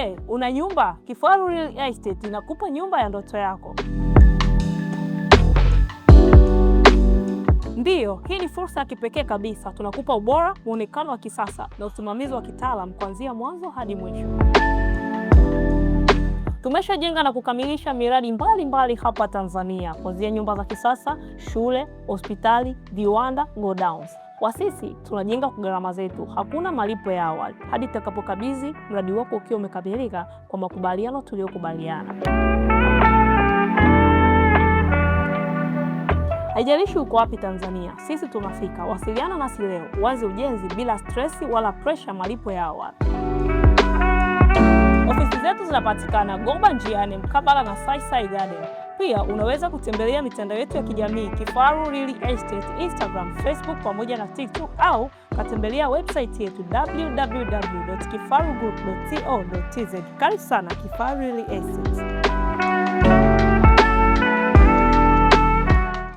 Je, una nyumba? Kifaru Real Estate inakupa nyumba ya ndoto yako. Ndiyo, hii ni fursa ya kipekee kabisa. Tunakupa ubora, muonekano wa kisasa na usimamizi wa kitaalamu kuanzia mwanzo hadi mwisho. Tumeshajenga na kukamilisha miradi mbalimbali hapa Tanzania, kuanzia nyumba za kisasa, shule, hospitali, viwanda, godowns. Kwa sisi tunajenga kwa gharama zetu, hakuna malipo ya awali hadi tutakapokabidhi mradi wako ukiwa umekamilika kwa makubaliano tuliyokubaliana. Haijalishi uko wapi Tanzania, sisi tunafika. Wasiliana nasi leo, uanze ujenzi bila stresi wala pressure malipo ya awali. Ofisi zetu zinapatikana Goba njiani mkabala na Sai Garden. Pia unaweza kutembelea mitandao yetu ya kijamii Kifaru Real Estate, Instagram, Facebook pamoja na TikTok, au katembelea website yetu www.kifarugroup.co.tz. Karibu sana Kifaru Real Estate.